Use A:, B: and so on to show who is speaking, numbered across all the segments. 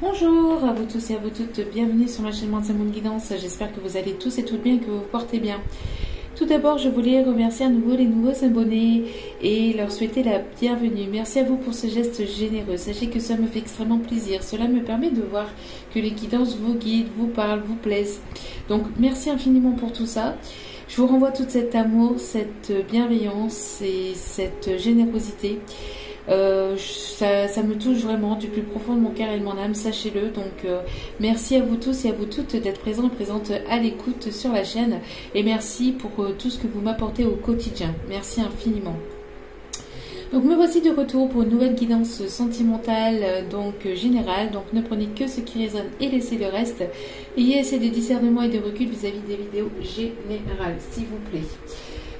A: Bonjour à vous tous et à vous toutes, bienvenue sur ma chaîne Moon Guidance. J'espère que vous allez tous et toutes bien, que vous vous portez bien. Tout d'abord, je voulais remercier à nouveau les nouveaux abonnés et leur souhaiter la bienvenue. Merci à vous pour ce geste généreux. Sachez que ça me fait extrêmement plaisir. Cela me permet de voir que les guidances vous guident, vous parlent, vous plaisent. Donc, merci infiniment pour tout ça. Je vous renvoie tout cet amour, cette bienveillance et cette générosité. Ça me touche vraiment du plus profond de mon cœur et de mon âme, sachez-le. Donc merci à vous tous et à vous toutes d'être présents et présentes à l'écoute sur la chaîne, et merci pour tout ce que vous m'apportez au quotidien. Merci infiniment. Donc me voici de retour pour une nouvelle guidance sentimentale, donc générale. Donc ne prenez que ce qui résonne et laissez le reste. Ayez assez de discernement et de recul vis-à-vis des vidéos générales, s'il vous plaît.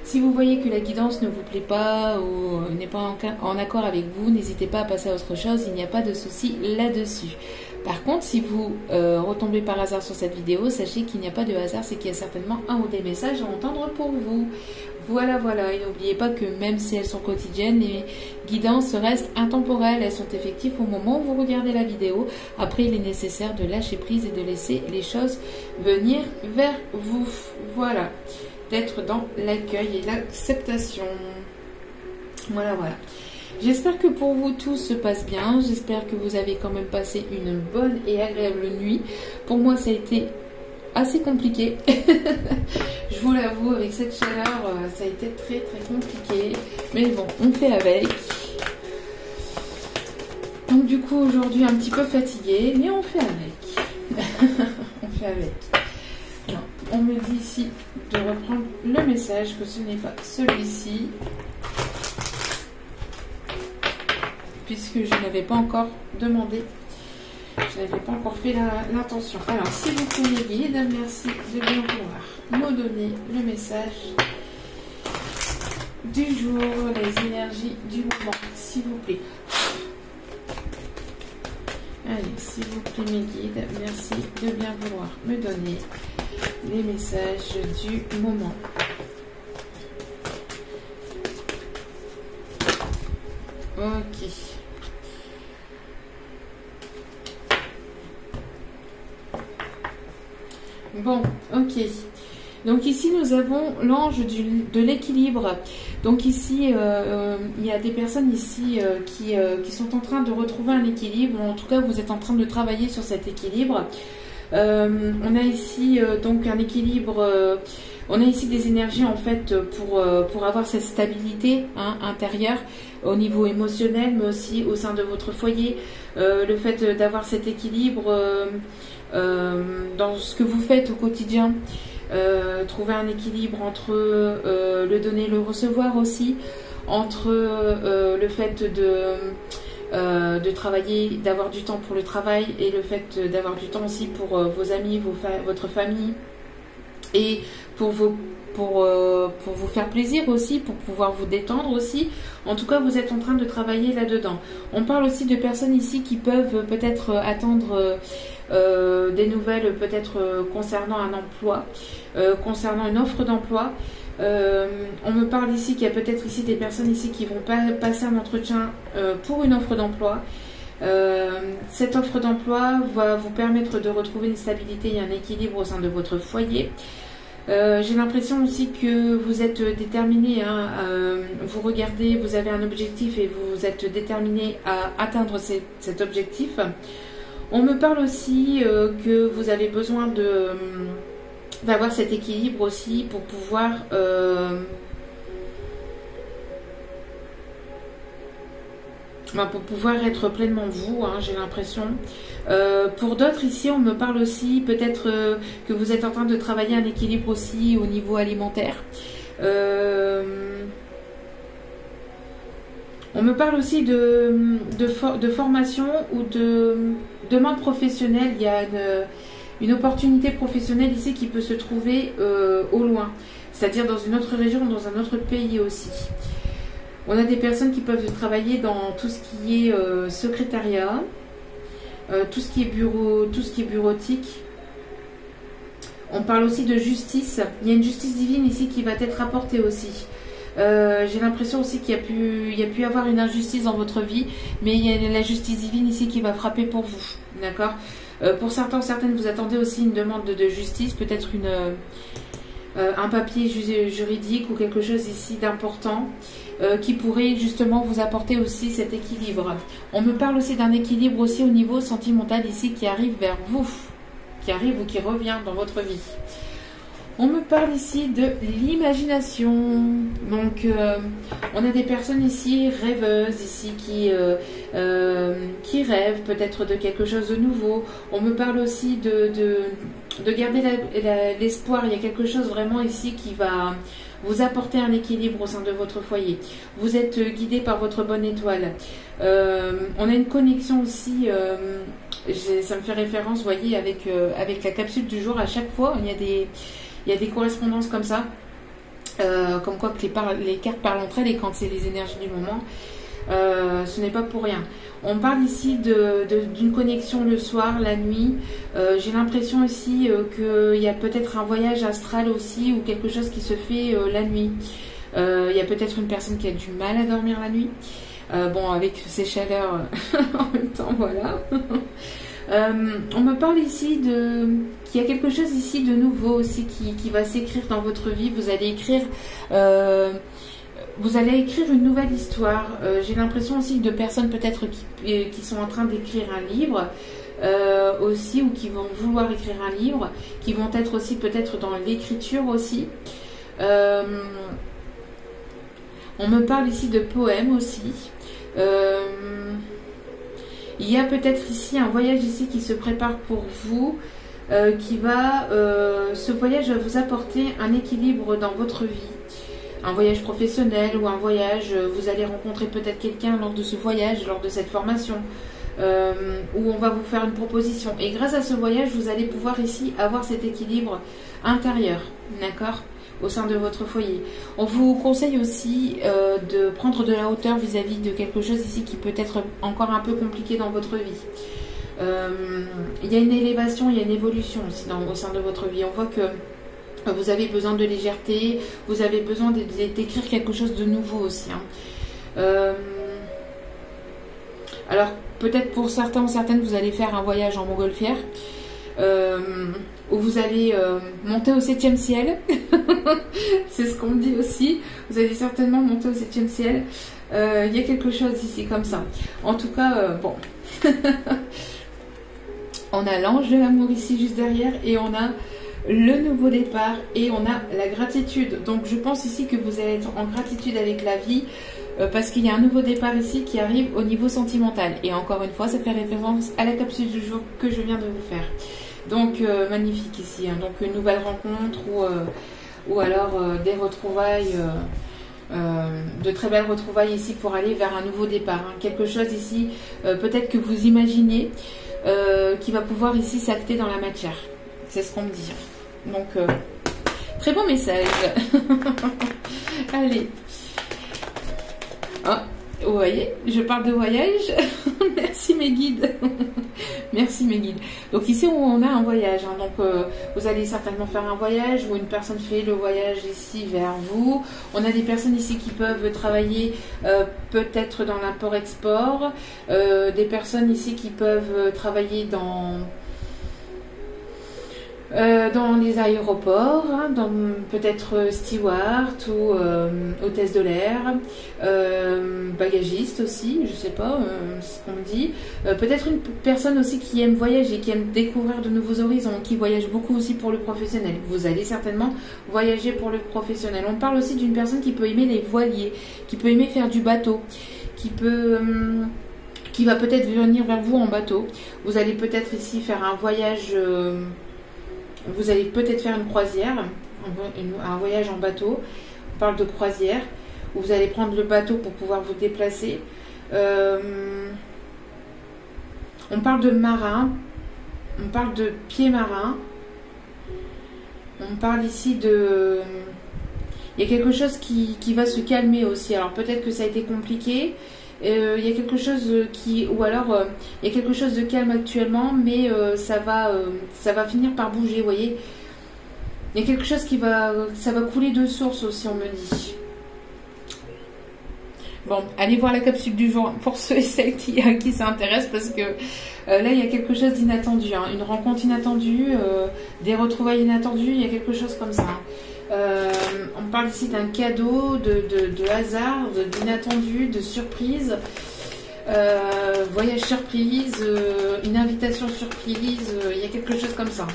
A: Si vous voyez que la guidance ne vous plaît pas ou n'est pas en accord avec vous, n'hésitez pas à passer à autre chose, il n'y a pas de souci là-dessus. Par contre, si vous retombez par hasard sur cette vidéo, sachez qu'il n'y a pas de hasard, c'est qu'il y a certainement un ou des messages à entendre pour vous. Voilà, et n'oubliez pas que même si elles sont quotidiennes, les guidances restent intemporelles, elles sont effectives au moment où vous regardez la vidéo. Après, il est nécessaire de lâcher prise et de laisser les choses venir vers vous. Voilà. D'être dans l'accueil et l'acceptation. Voilà. J'espère que pour vous tout se passe bien. J'espère que vous avez quand même passé une bonne et agréable nuit. Pour moi, ça a été assez compliqué. Je vous l'avoue, avec cette chaleur, ça a été très compliqué. Mais bon, on fait avec. Donc du coup, aujourd'hui, un petit peu fatiguée, mais on fait avec. On fait avec. Non, on me dit ici de reprendre le message, que ce n'est pas celui-ci, puisque je n'avais pas encore demandé, je n'avais pas encore fait l'intention. Alors, s'il vous plaît, les guides, merci de bien vouloir me donner le message du jour, les énergies du moment, s'il vous plaît. Allez, s'il vous plaît, mes guides, merci de bien vouloir me donner les messages du moment. Ok. Bon, ok. Donc ici, nous avons l'ange de l'équilibre. Donc ici, il y a des personnes ici qui sont en train de retrouver un équilibre. En tout cas, vous êtes en train de travailler sur cet équilibre. On a ici donc un équilibre, on a ici des énergies en fait pour avoir cette stabilité intérieure au niveau émotionnel, mais aussi au sein de votre foyer. Le fait d'avoir cet équilibre dans ce que vous faites au quotidien, trouver un équilibre entre le donner et le recevoir aussi, entre le fait de travailler, d'avoir du temps pour le travail, et le fait d'avoir du temps aussi pour vos amis, votre famille, et pour vous faire plaisir aussi, pour pouvoir vous détendre aussi. En tout cas, vous êtes en train de travailler là-dedans. On parle aussi de personnes ici qui peuvent peut-être attendre des nouvelles, peut-être concernant un emploi, concernant une offre d'emploi. On me parle ici qu'il y a peut-être ici des personnes ici qui vont passer un entretien pour une offre d'emploi. Cette offre d'emploi va vous permettre de retrouver une stabilité et un équilibre au sein de votre foyer. J'ai l'impression aussi que vous êtes déterminé, vous regardez, vous avez un objectif et vous êtes déterminé à atteindre cet objectif. On me parle aussi que vous avez besoin d'avoir cet équilibre aussi pour pouvoir être pleinement vous, j'ai l'impression. Pour d'autres ici, on me parle aussi peut-être que vous êtes en train de travailler un équilibre aussi au niveau alimentaire. On me parle aussi de formation ou de demande professionnelle. Il y a une opportunité professionnelle ici qui peut se trouver au loin, c'est-à-dire dans une autre région, dans un autre pays aussi. On a des personnes qui peuvent travailler dans tout ce qui est secrétariat, tout ce qui est bureau, tout ce qui est bureautique. On parle aussi de justice. Il y a une justice divine ici qui va être apportée aussi. J'ai l'impression aussi qu'il y a pu avoir une injustice dans votre vie, mais il y a la justice divine ici qui va frapper pour vous. D'accord. Pour certains, certaines, vous attendez aussi une demande de justice, peut-être un papier juridique ou quelque chose ici d'important qui pourrait justement vous apporter aussi cet équilibre. On me parle aussi d'un équilibre aussi au niveau sentimental ici qui arrive vers vous, qui arrive ou qui revient dans votre vie. On me parle ici de l'imagination. Donc, on a des personnes ici rêveuses, ici qui rêvent peut-être de quelque chose de nouveau. On me parle aussi de garder l'espoir. Il y a quelque chose vraiment ici qui va vous apporter un équilibre au sein de votre foyer. Vous êtes guidé par votre bonne étoile. On a une connexion aussi, ça me fait référence, vous voyez, avec la capsule du jour. À chaque fois, il y a des correspondances comme ça, comme quoi que les cartes parlent entre elles et quand c'est les énergies du moment, ce n'est pas pour rien. On parle ici d'une connexion le soir, la nuit. J'ai l'impression aussi qu'il y a peut-être un voyage astral aussi ou quelque chose qui se fait la nuit. Il y a peut-être une personne qui a du mal à dormir la nuit. Bon, avec ces chaleurs en même temps, voilà. On me parle ici qu'il y a quelque chose ici de nouveau aussi qui va s'écrire dans votre vie. Vous allez écrire une nouvelle histoire. J'ai l'impression aussi de personnes peut-être qui sont en train d'écrire un livre aussi, ou qui vont vouloir écrire un livre, qui vont être aussi peut-être dans l'écriture aussi. On me parle ici de poèmes aussi. Il y a peut-être ici un voyage ici qui se prépare pour vous, ce voyage va vous apporter un équilibre dans votre vie. Un voyage professionnel ou un voyage, vous allez rencontrer peut-être quelqu'un lors de ce voyage, lors de cette formation, où on va vous faire une proposition. Et grâce à ce voyage, vous allez pouvoir ici avoir cet équilibre intérieur, d'accord ? Au sein de votre foyer. On vous conseille aussi de prendre de la hauteur vis-à-vis de quelque chose ici qui peut être encore un peu compliqué dans votre vie. Il y a une élévation, il y a une évolution aussi au sein de votre vie. On voit que vous avez besoin de légèreté, vous avez besoin d'écrire quelque chose de nouveau aussi. Alors, peut-être pour certains ou certaines, vous allez faire un voyage en montgolfière. Où vous allez monter au 7e ciel. C'est ce qu'on me dit aussi. Vous allez certainement monter au 7e ciel. Il y a quelque chose ici comme ça. En tout cas, bon. On a l'ange de l'amour ici juste derrière et on a le nouveau départ et on a la gratitude. Donc je pense ici que vous allez être en gratitude avec la vie parce qu'il y a un nouveau départ ici qui arrive au niveau sentimental. Et encore une fois, ça fait référence à la capsule du jour que je viens de vous faire. Donc magnifique ici, hein. Donc une nouvelle rencontre ou alors des retrouvailles, de très belles retrouvailles ici pour aller vers un nouveau départ. Hein. Quelque chose ici, peut-être que vous imaginez, qui va pouvoir ici s'acter dans la matière. C'est ce qu'on me dit. Donc très bon message. Allez. Ah, vous voyez, je parle de voyage. Merci mes guides. Merci mes guides. Donc ici on a un voyage. Hein. Donc vous allez certainement faire un voyage ou une personne fait le voyage ici vers vous. On a des personnes ici qui peuvent travailler peut-être dans l'import-export. Des personnes ici qui peuvent travailler dans les aéroports, hein, dans peut-être steward ou hôtesse de l'air, bagagiste aussi, je sais pas ce qu'on me dit. Peut-être une personne aussi qui aime voyager, qui aime découvrir de nouveaux horizons, qui voyage beaucoup aussi pour le professionnel. Vous allez certainement voyager pour le professionnel. On parle aussi d'une personne qui peut aimer les voiliers, qui peut aimer faire du bateau, qui va peut-être venir vers vous en bateau. Vous allez peut-être ici faire un voyage. Vous allez peut-être faire une croisière, un voyage en bateau. On parle de croisière, où vous allez prendre le bateau pour pouvoir vous déplacer. On parle de marin, on parle de pied marin. On parle ici de... Il y a quelque chose qui va se calmer aussi. Alors peut-être que ça a été compliqué. Il y a quelque chose il y a quelque chose de calme actuellement, mais ça va finir par bouger, vous voyez. Il y a quelque chose ça va couler de source aussi, on me dit. Bon, allez voir la capsule du jour pour ceux et celles qui s'intéressent parce que là, il y a quelque chose d'inattendu. Hein. Une rencontre inattendue, des retrouvailles inattendues, il y a quelque chose comme ça. On parle ici d'un cadeau, de hasard, d'inattendu, de surprise. Voyage surprise, une invitation surprise, il y a quelque chose comme ça.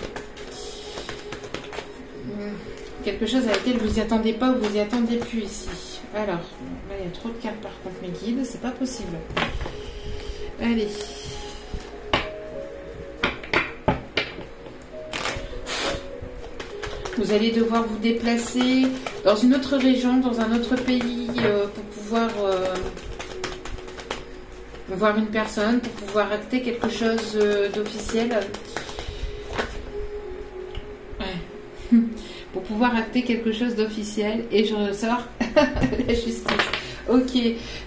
A: Quelque chose à laquelle vous n'y attendez pas ou vous n'y attendez plus ici. Alors, là il y a trop de cartes par contre mes guides, c'est pas possible. Allez. Vous allez devoir vous déplacer dans une autre région, dans un autre pays pour pouvoir voir une personne, pour pouvoir acter quelque chose d'officiel. Ouais. Pour pouvoir acter quelque chose d'officiel. Et je ressors la justice. Ok.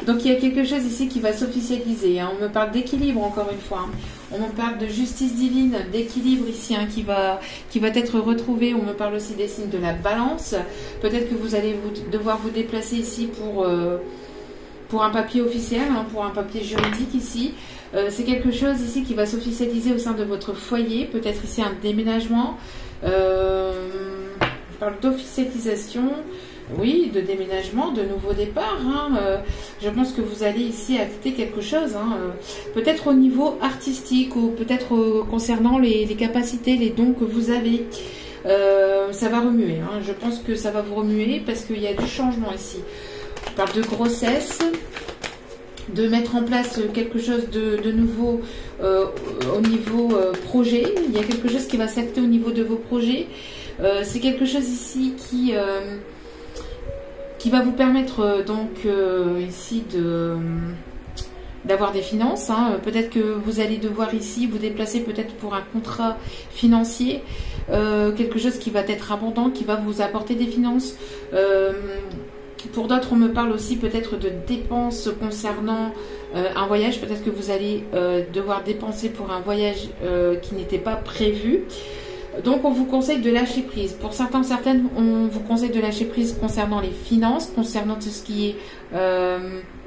A: Donc il y a quelque chose ici qui va s'officialiser. Hein. On me parle d'équilibre encore une fois. Hein. On me parle de justice divine, d'équilibre ici hein, qui va être retrouvé. On me parle aussi des signes de la balance. Peut-être que vous allez devoir vous déplacer ici pour un papier officiel, hein, pour un papier juridique ici. C'est quelque chose ici qui va s'officialiser au sein de votre foyer. Peut-être ici un déménagement. Je parle d'officialisation, oui, de déménagement, de nouveau départ. Hein, je pense que vous allez ici acter quelque chose, hein, peut-être au niveau artistique ou peut-être concernant les capacités, les dons que vous avez. Ça va remuer, hein, je pense que ça va vous remuer parce qu'il y a du changement ici. Je parle de grossesse, de mettre en place quelque chose de nouveau au niveau projet. Il y a quelque chose qui va s'acter au niveau de vos projets. C'est quelque chose ici qui va vous permettre donc ici d'avoir des finances. Hein. Peut-être que vous allez devoir ici vous déplacer peut-être pour un contrat financier. Quelque chose qui va être abondant, qui va vous apporter des finances. Pour d'autres, on me parle aussi peut-être de dépenses concernant un voyage. Peut-être que vous allez devoir dépenser pour un voyage qui n'était pas prévu. Donc, on vous conseille de lâcher prise. Pour certains, certaines, on vous conseille de lâcher prise concernant les finances, concernant tout ce qui est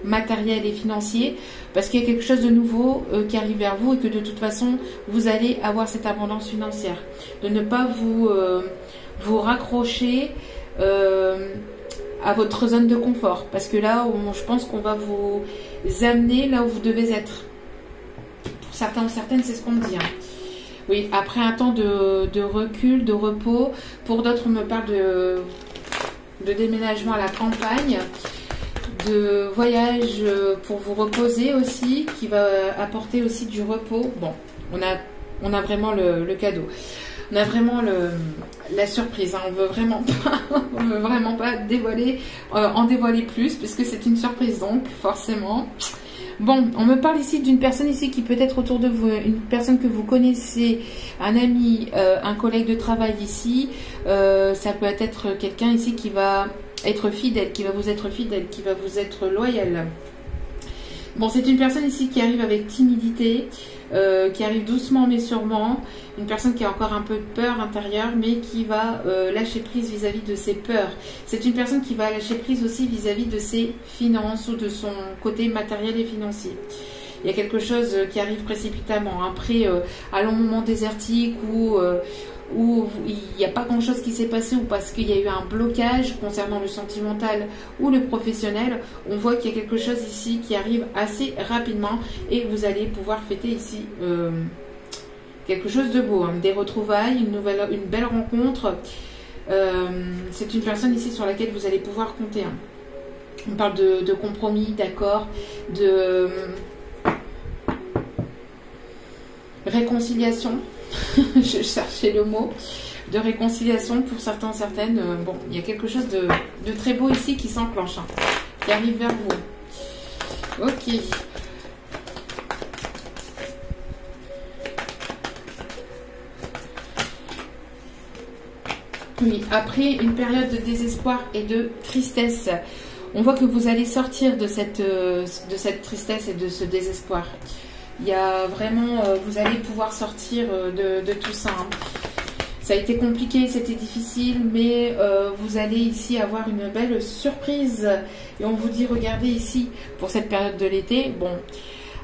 A: matériel et financier, parce qu'il y a quelque chose de nouveau qui arrive vers vous et que de toute façon, vous allez avoir cette abondance financière. De ne pas vous raccrocher à votre zone de confort, parce que là, je pense qu'on va vous amener là où vous devez être. Pour certains ou certaines, c'est ce qu'on me dit. Hein. Oui, après un temps de recul, de repos. Pour d'autres, on me parle de déménagement à la campagne, de voyage pour vous reposer aussi, qui va apporter aussi du repos. Bon, on a vraiment le cadeau. On a vraiment la surprise. Hein. On veut vraiment pas en dévoiler plus, puisque c'est une surprise donc, forcément. Bon, on me parle ici d'une personne ici qui peut être autour de vous, une personne que vous connaissez, un ami, un collègue de travail ici. Ça peut être quelqu'un ici qui va être fidèle, qui va vous être fidèle, qui va vous être loyal. Bon, c'est une personne ici qui arrive avec timidité, qui arrive doucement mais sûrement. Une personne qui a encore un peu de peur intérieure, mais qui va lâcher prise vis-à-vis de ses peurs. C'est une personne qui va lâcher prise aussi vis-à-vis de ses finances ou de son côté matériel et financier. Il y a quelque chose qui arrive précipitamment. Après un long moment désertique où il n'y a pas grand-chose qui s'est passé ou parce qu'il y a eu un blocage concernant le sentimental ou le professionnel, on voit qu'il y a quelque chose ici qui arrive assez rapidement et vous allez pouvoir fêter ici quelque chose de beau, hein, des retrouvailles, une belle rencontre. C'est une personne ici sur laquelle vous allez pouvoir compter. Hein. On parle de compromis, d'accord, de réconciliation. Je cherchais le mot de réconciliation pour certains, certaines. Bon, il y a quelque chose de très beau ici qui s'enclenche, hein, qui arrive vers vous. Ok. Oui, après une période de désespoir et de tristesse, on voit que vous allez sortir de cette tristesse et de ce désespoir. Il y a vraiment, vous allez pouvoir sortir de tout ça. Hein. Ça a été compliqué, c'était difficile, mais vous allez ici avoir une belle surprise. Et on vous dit, regardez ici, pour cette période de l'été, bon,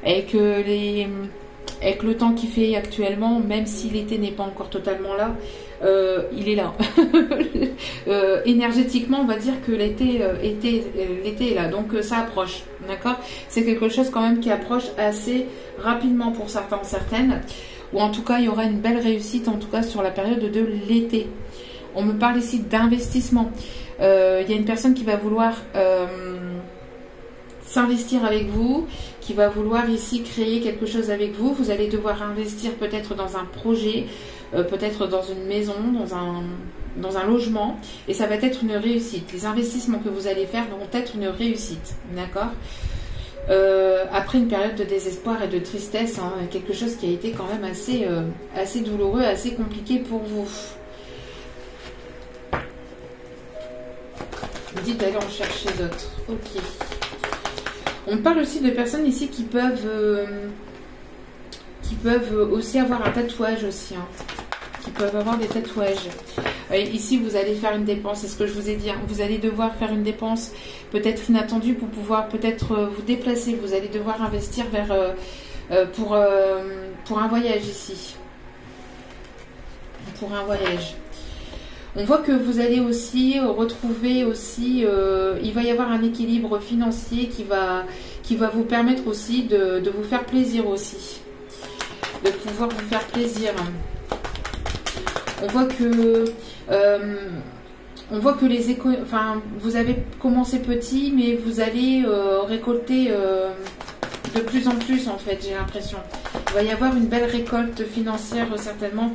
A: avec le temps qu'il fait actuellement, même si l'été n'est pas encore totalement là, il est là. Énergétiquement, on va dire que l'été est là, donc ça approche, d'accord? C'est quelque chose quand même qui approche assez rapidement pour certains, certaines, ou en tout cas, il y aura une belle réussite, en tout cas sur la période de l'été. On me parle ici d'investissement. Il y a une personne qui va vouloir s'investir avec vous, qui va vouloir ici créer quelque chose avec vous. Vous allez devoir investir peut-être dans un projet, peut-être dans une maison, dans un logement, et ça va être une réussite. Les investissements que vous allez faire vont être une réussite, d'accord? Après une période de désespoir et de tristesse, hein, quelque chose qui a été quand même assez douloureux, assez compliqué pour vous. Vous dites d'aller en chercher d'autres. Ok. On parle aussi de personnes ici qui peuvent aussi avoir un tatouage aussi, hein, qui peuvent avoir des tatouages. Ici, vous allez faire une dépense, c'est ce que je vous ai dit, hein, vous allez devoir faire une dépense peut-être inattendue pour pouvoir peut-être vous déplacer. Vous allez devoir investir pour un voyage ici. Pour un voyage. On voit que vous allez aussi retrouver aussi, il va y avoir un équilibre financier qui va vous permettre aussi de vous faire plaisir aussi. De pouvoir vous faire plaisir. On voit que vous avez commencé petit, mais vous allez récolter de plus en plus en fait, j'ai l'impression. Il va y avoir une belle récolte financière certainement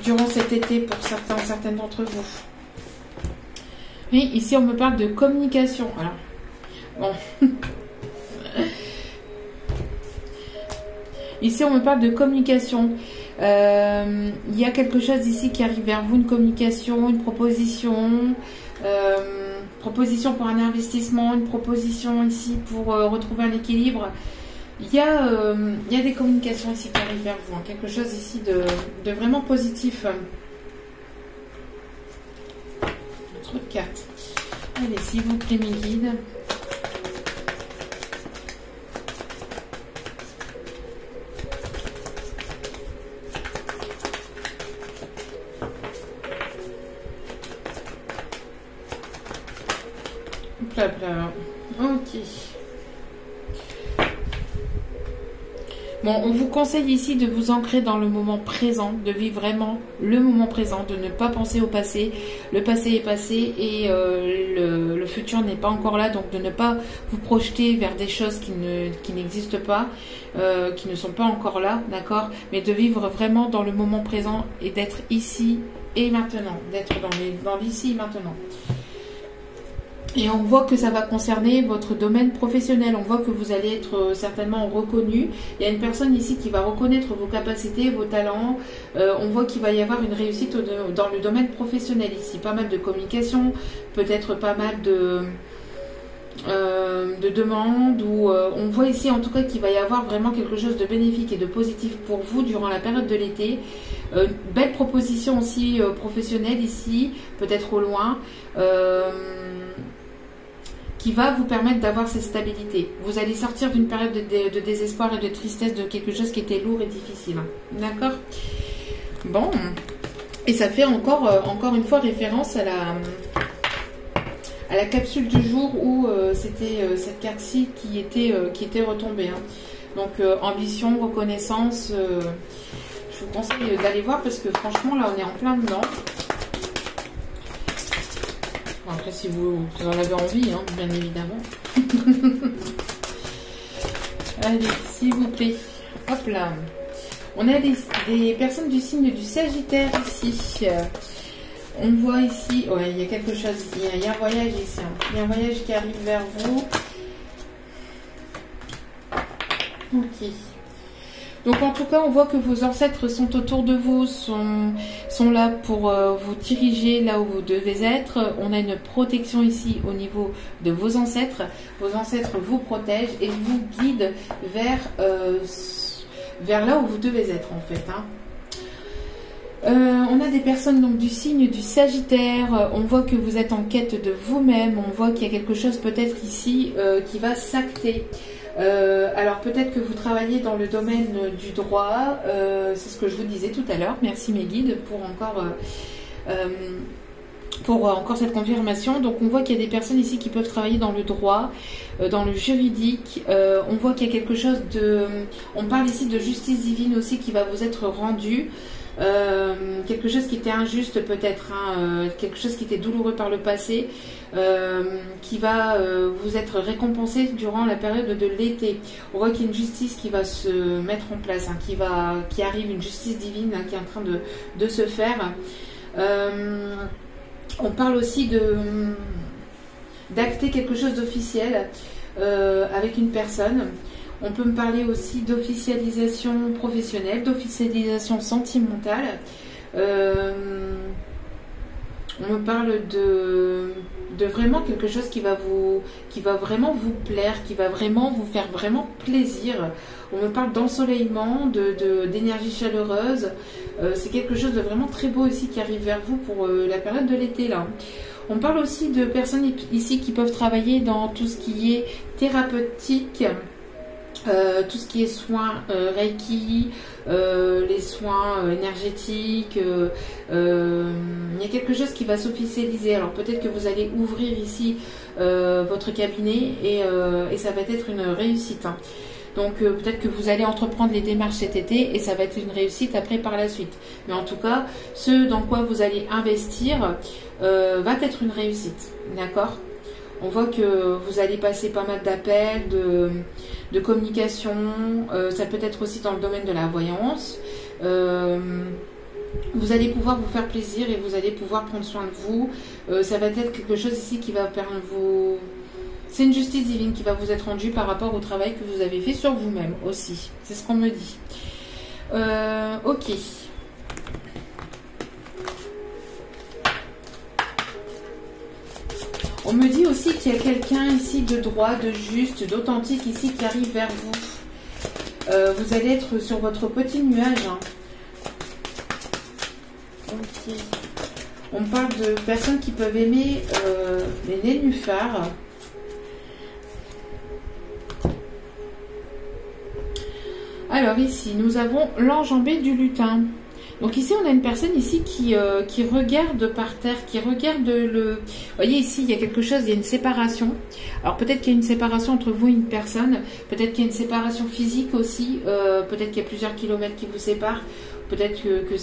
A: durant cet été pour certaines d'entre vous. Oui, ici on me parle de communication. Alors, bon. Ici on me parle de communication. Il y a quelque chose ici qui arrive vers vous, une communication, une proposition, proposition pour un investissement, une proposition ici pour retrouver un équilibre. Il y a des communications ici qui arrivent vers vous, hein, quelque chose ici de vraiment positif. Trop de cartes. Allez, s'il vous plaît, mes guides. Hop là. Ok. Bon, on vous conseille ici de vous ancrer dans le moment présent, de vivre vraiment le moment présent, de ne pas penser au passé. Le passé est passé et le futur n'est pas encore là, donc de ne pas vous projeter vers des choses qui n'existent pas, qui ne sont pas encore là, d'accord? Mais de vivre vraiment dans le moment présent et d'être ici et maintenant, d'être dans l'ici et maintenant. Et on voit que ça va concerner votre domaine professionnel. On voit que vous allez être certainement reconnu. Il y a une personne ici qui va reconnaître vos capacités, vos talents. On voit qu'il va y avoir une réussite dans le domaine professionnel ici. Pas mal de communication, peut-être pas mal de demandes. On voit ici en tout cas qu'il va y avoir vraiment quelque chose de bénéfique et de positif pour vous durant la période de l'été. Belle proposition aussi professionnelle ici, peut-être au loin. Qui va vous permettre d'avoir cette stabilité. Vous allez sortir d'une période de désespoir et de tristesse, de quelque chose qui était lourd et difficile. D'accord? Bon. Et ça fait encore une fois référence à la capsule du jour où c'était cette carte-ci qui était retombée. Hein. Donc, ambition, reconnaissance. Je vous conseille d'aller voir parce que franchement, là, on est en plein dedans. Après, si vous en avez envie, hein, bien évidemment. Allez, s'il vous plaît. Hop là. On a des personnes du signe du Sagittaire ici. On voit ici... Ouais, il y a quelque chose. Il y a un voyage ici. Hein. Il y a un voyage qui arrive vers vous. Ok. Donc en tout cas, on voit que vos ancêtres sont autour de vous, sont là pour vous diriger là où vous devez être. On a une protection ici au niveau de vos ancêtres. Vos ancêtres vous protègent et vous guident vers là où vous devez être en fait. Hein. On a des personnes donc du signe du Sagittaire, on voit que vous êtes en quête de vous-même, on voit qu'il y a quelque chose peut-être ici qui va s'acter. Alors peut-être que vous travaillez dans le domaine du droit, c'est ce que je vous disais tout à l'heure, merci mes guides pour encore cette confirmation. Donc on voit qu'il y a des personnes ici qui peuvent travailler dans le droit, dans le juridique, on voit qu'il y a quelque chose de... On parle ici de justice divine aussi qui va vous être rendue. Quelque chose qui était injuste peut-être, hein, quelque chose qui était douloureux par le passé, qui va vous être récompensé durant la période de l'été. On voit qu'il y a une justice qui va se mettre en place, hein, qui arrive, une justice divine, hein, qui est en train de se faire. On parle aussi d'acter quelque chose d'officiel avec une personne. On peut me parler aussi d'officialisation professionnelle, d'officialisation sentimentale. On me parle de vraiment quelque chose qui va vraiment vous plaire, qui va vraiment vous faire vraiment plaisir. On me parle d'ensoleillement, d'énergie chaleureuse. C'est quelque chose de vraiment très beau ici qui arrive vers vous pour la période de l'été là. On parle aussi de personnes ici qui peuvent travailler dans tout ce qui est thérapeutique. Tout ce qui est soins Reiki, les soins énergétiques, il y a quelque chose qui va s'officialiser. Alors peut-être que vous allez ouvrir ici votre cabinet et ça va être une réussite. Hein. Donc peut-être que vous allez entreprendre les démarches cet été et ça va être une réussite après par la suite. Mais en tout cas, ce dans quoi vous allez investir va être une réussite. D'accord ? On voit que vous allez passer pas mal d'appels, de communication, ça peut être aussi dans le domaine de la voyance. Vous allez pouvoir vous faire plaisir et vous allez pouvoir prendre soin de vous. Ça va être quelque chose ici qui va permettre vous... C'est une justice divine qui va vous être rendue par rapport au travail que vous avez fait sur vous-même aussi. C'est ce qu'on me dit. Ok. On me dit aussi qu'il y a quelqu'un ici de droit, de juste, d'authentique ici qui arrive vers vous. Vous allez être sur votre petit nuage. Hein. Ok. On parle de personnes qui peuvent aimer les nénuphars. Alors ici, nous avons l'enjambé du lutin. Donc ici, on a une personne ici qui regarde par terre, qui regarde le... Vous voyez ici, il y a quelque chose, il y a une séparation. Alors peut-être qu'il y a une séparation entre vous et une personne. Peut-être qu'il y a une séparation physique aussi. Peut-être qu'il y a plusieurs kilomètres qui vous séparent. Peut-être que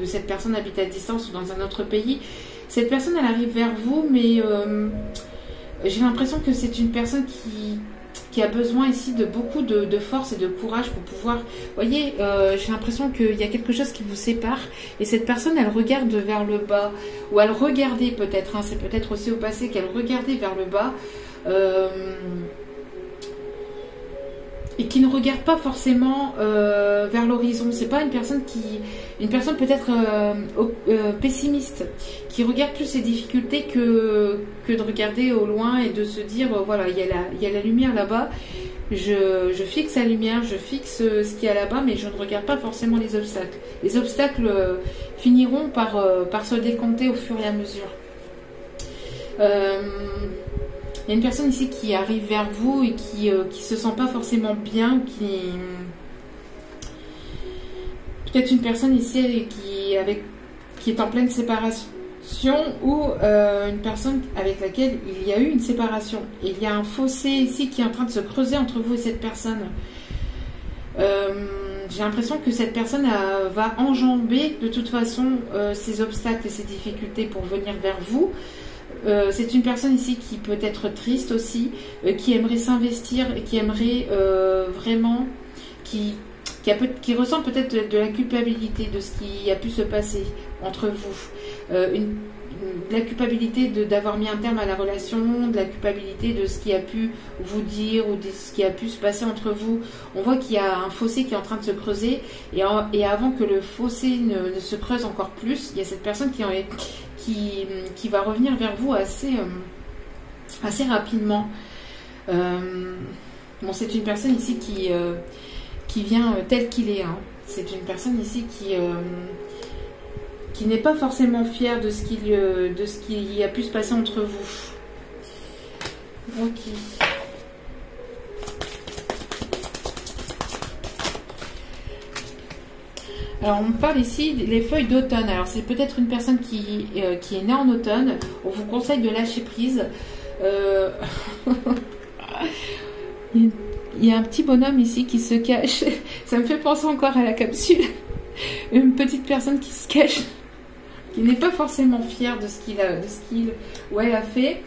A: cette personne habite à distance ou dans un autre pays. Cette personne, elle arrive vers vous, mais j'ai l'impression que c'est une personne qui a besoin ici de beaucoup de force et de courage pour pouvoir... Vous voyez, j'ai l'impression qu'il y a quelque chose qui vous sépare et cette personne, elle regarde vers le bas ou elle regardait peut-être, hein, c'est peut-être aussi au passé qu'elle regardait vers le bas et qui ne regarde pas forcément vers l'horizon. C'est pas une personne peut-être pessimiste, qui regarde plus ses difficultés que de regarder au loin et de se dire voilà, il y a la lumière là-bas, je fixe la lumière, je fixe ce qu'il y a là-bas, mais je ne regarde pas forcément les obstacles. Les obstacles finiront par se décompter au fur et à mesure. Il y a une personne ici qui arrive vers vous et qui se sent pas forcément bien, peut-être une personne ici qui est en pleine séparation ou une personne avec laquelle il y a eu une séparation. Et il y a un fossé ici qui est en train de se creuser entre vous et cette personne. J'ai l'impression que cette personne va enjamber de toute façon ses obstacles et ses difficultés pour venir vers vous. C'est une personne ici qui peut être triste aussi, qui aimerait s'investir et qui aimerait vraiment, qui ressent peut-être de la culpabilité de ce qui a pu se passer entre vous. De la culpabilité d'avoir mis un terme à la relation, de la culpabilité de ce qui a pu vous dire ou de ce qui a pu se passer entre vous. On voit qu'il y a un fossé qui est en train de se creuser et avant que le fossé ne se creuse encore plus, il y a cette personne qui va revenir vers vous assez rapidement. Bon, c'est une personne ici qui vient tel qu'il est. Hein. C'est une personne ici qui n'est pas forcément fier de ce qui a pu se passer entre vous. Ok. Alors, on me parle ici des feuilles d'automne. Alors, c'est peut-être une personne qui est née en automne. On vous conseille de lâcher prise. Il y a un petit bonhomme ici qui se cache. Ça me fait penser encore à la capsule. Une petite personne qui se cache, qui n'est pas forcément fière de ce qu'il ou elle a fait.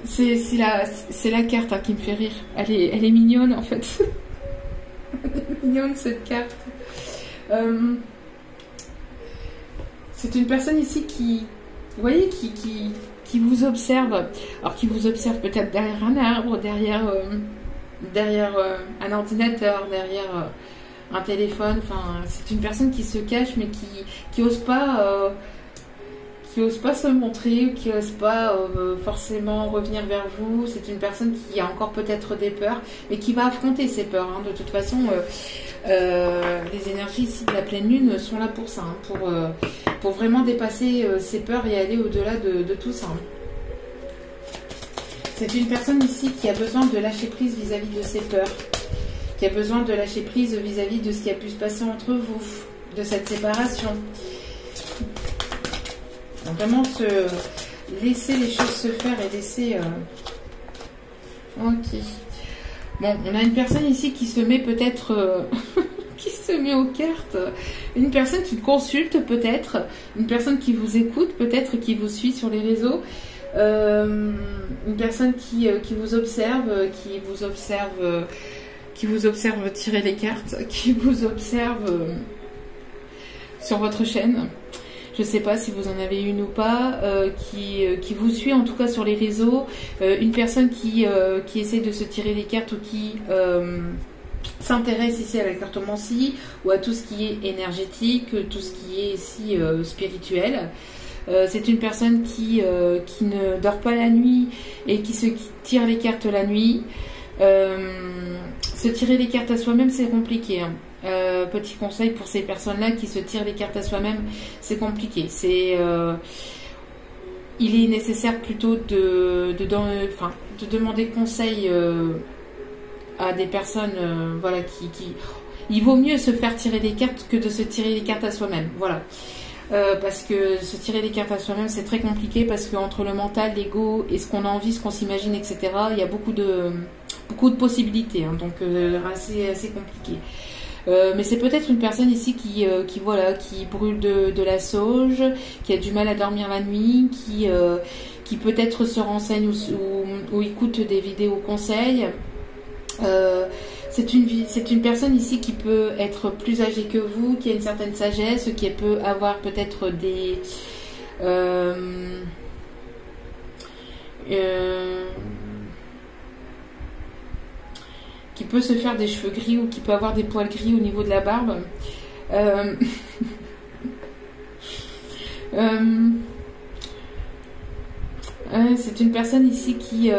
A: C'est la carte qui me fait rire. Elle est mignonne en fait. Elle est mignonne cette carte. C'est une personne ici qui, vous voyez, qui vous observe. Alors qui vous observe peut-être derrière un arbre, derrière un ordinateur, derrière un téléphone. Enfin, c'est une personne qui se cache, mais qui ose pas se montrer, qui ose pas forcément revenir vers vous. C'est une personne qui a encore peut-être des peurs, mais qui va affronter ses peurs. De toute façon, les énergies ici de la pleine lune sont là pour ça, pour vraiment dépasser ses peurs et aller au-delà de tout ça. C'est une personne ici qui a besoin de lâcher prise vis-à-vis de ses peurs, qui a besoin de lâcher prise vis-à-vis de ce qui a pu se passer entre vous, de cette séparation. Donc vraiment laisser les choses se faire et laisser... Ok. Bon, on a une personne ici qui se met peut-être... qui se met aux cartes. Une personne qui consulte peut-être. Une personne qui vous écoute peut-être, qui vous suit sur les réseaux. Une personne qui vous observe, qui vous observe tirer les cartes, qui vous observe sur votre chaîne. Je ne sais pas si vous en avez une ou pas, qui vous suit en tout cas sur les réseaux. Une personne qui essaie de se tirer les cartes ou qui s'intéresse ici à la cartomancie ou à tout ce qui est énergétique, tout ce qui est ici spirituel. C'est une personne qui ne dort pas la nuit et qui se tire les cartes la nuit. Se tirer les cartes à soi-même, c'est compliqué. Petit conseil pour ces personnes-là qui se tirent les cartes à soi-même, c'est compliqué. Il est nécessaire plutôt de demander conseil à des personnes, voilà, il vaut mieux se faire tirer les cartes que de se tirer les cartes à soi-même. Voilà. Parce que se tirer les cartes à soi-même, c'est très compliqué parce qu'entre le mental, l'ego et ce qu'on a envie, ce qu'on s'imagine, etc., il y a beaucoup de possibilités, donc assez compliqué. Mais c'est peut-être une personne ici qui brûle de la sauge, qui a du mal à dormir la nuit, qui peut-être se renseigne ou écoute des vidéos conseils. C'est une personne ici qui peut être plus âgée que vous, qui a une certaine sagesse, qui peut avoir peut-être des... qui peut se faire des cheveux gris ou qui peut avoir des poils gris au niveau de la barbe. C'est une personne ici qui